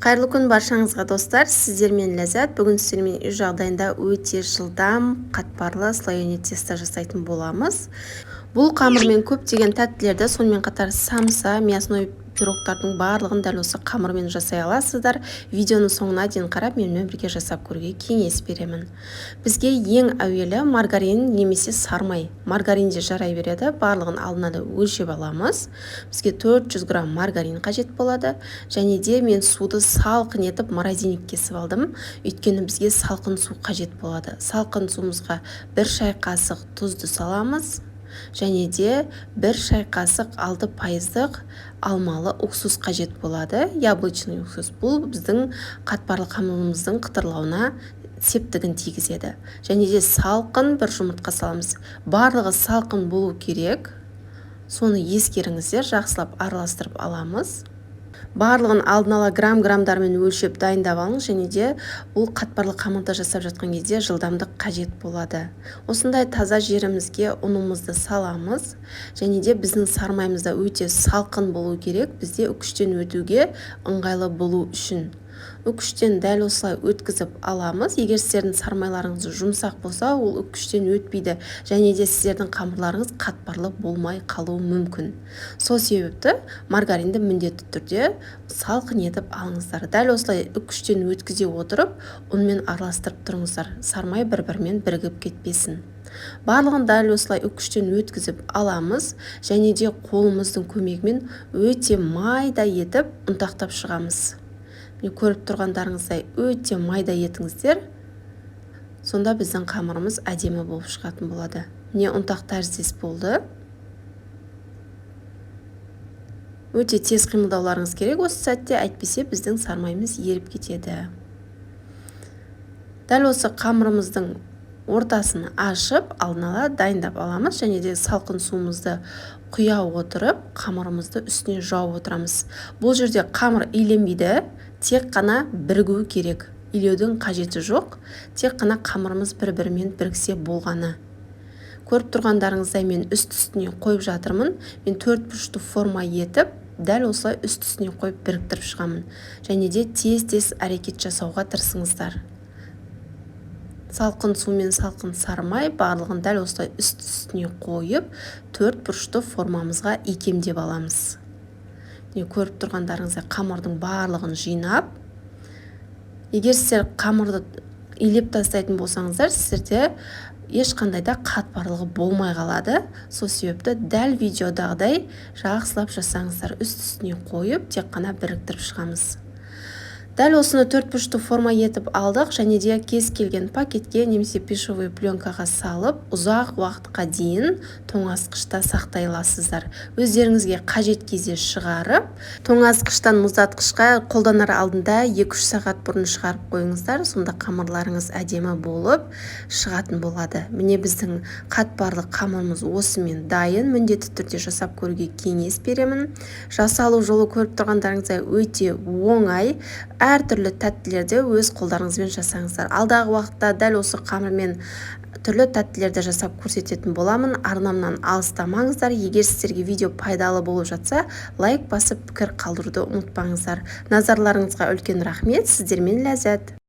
Қайырлы күн баршаңызға достар, сіздермен Ләззат. Бүгін сіздермен үй жағдайында өте жылдам қатпарлы слоеный тесто жасайтын боламыз. Бұл қамырмен көптеген тәттілерді, сонымен қатар самса, мясной пирогтардың барлығын дәл осы қамырмен жасай аласыздар. Видеоның соңына дейін қарап, менімен бірге жасап көруге кеңес беремін. Бізге ең әуелі маргарин немесе сармай. Маргарин де жарай береді. Барлығын алдына да өлшеп аламыз. Бізге 400 грамм маргарин қажет болады. Және де мен суды салқын етіп морозильникке кесіп алдым. Өйткені бізге салқын су қажет болады. Салқын суымызға 1 шай қасық тұзды саламыз. Және де 1 шай қасық 6% алмалы уксус қажет болады. Яблочный уксус. Бұл біздің қатпарлы қамырымыздың қытырлауына септігін тигізеді. Және де салқын 1 жұмыртқа саламыз. Барлығы салқын болу керек. Соны ескеріңіздер, жақсылап араластырып аламыз. Барлығын алдын ала грамдармен өлшеп дайындап алыңыз, және де бұл қатпарлы қамырды жасап жатқан кезде жылдамдық қажет болады. Осындай таза жерімізге ұнымызды саламыз, және де біздің сармаймызда өте салқын болу керек, бізде үкіштен өтуге ыңғайлы болу үшін. Үкіштен дәл осылай өткізіп аламыз. Егер сіздердің сармайларыңыз жұмсақ болса, ол үкіштен өтпейді, және де сіздердің қамырларыңыз қатпарлы болмай қалуы мүмкін. Сол себепті маргаринді міндетті түрде салқын етіп алыңыздар. Дәл осылай үкіштен өткізе отырып, ұнмен араластырып тұрыңыздар. Сармай бір-бірімен бірігіп кетпесін. Барлығын дәл осылай үкіштен өткізіп аламыз, және де қолымыздың көмегімен өте майда етіп ұнтақтап шығамыз. Көріп тұрғандарыңыздай өте майда етіңіздер, сонда біздің қамырымыз әдемі болып шығатын болады. Міне ұнтақ тәріздес болды. Өте тез қимылдауларыңыз керек осы сәтте, әйтпесе біздің сармаймыз еріп кетеді. Дәл осы қамырымыздың ортасын ашып, алдын ала дайындап аламыз, және де салқын суымызды құя отырып, қамырымызды үстіне жауып отырамыз. Бұл жерде қамыр иленбейді, тек қана бірігу керек. Илеудің қажеті жоқ, тек қана қамырымыз бір-бірімен біріксе болғаны. Көріп тұрғандарыңыздай мен үст-үстіне қойып жатырмын. Мен 4 бұрышты форма етіп, дәл осылай үст-үстіне қойып біріктіріп шығамын. Және де тез-тез әрекет жасауға тырысыңыздар. Салқын су мен салқын сармай барлығын дәл осылай үст-үстіне қойып, 4 бұрышты формамызға икемдеп аламыз. Көріп тұрғандарыңыздай қамырдың барлығын жинап, егер сіздер қамырды илеп тастайтын болсаңыздар, сіздерде ешқандай да қатпарлығы болмай қалады. Сол себепті дәл видеодағыдай жақсылап жасаңыздар. Үст-үстіне қойып, тек қана біріктіріп шығамыз. Дәл осыны 4 бұрышты форма етіп алдық, және де кез келген пакетке немесе пищевой пленкаға салып, ұзақ уақытқа дейін тоңазытқышта сақтай аласыздар. Өздеріңізге қажет кезде шығарып, тоңазытқыштан мұздатқышқа қолданар алдында 2-3 сағат бұрын шығарып қойыңыздар, сонда қамырларыңыз әдемі болып шығатын болады. Міне біздің қатпарлы қамырымыз осымен дайын, міндетті түрде жасап көруге кеңес беремін. Жасалу жолы көріп тұрғандарыңыздай өте оңай. Әртүрлі тәттілерді өз қолдарыңызбен жасаңыздар. Алдағы уақытта дәл осы қамырмен түрлі тәттілерді жасап көрсететін боламын. Арнамнан алыстамаңыздар. Егер сіздерге видео пайдалы болып жатса, лайк басып пікір қалдыруды ұмытпаңыздар. Назарларыңызға үлкен рахмет. Сіздермен Ләззат.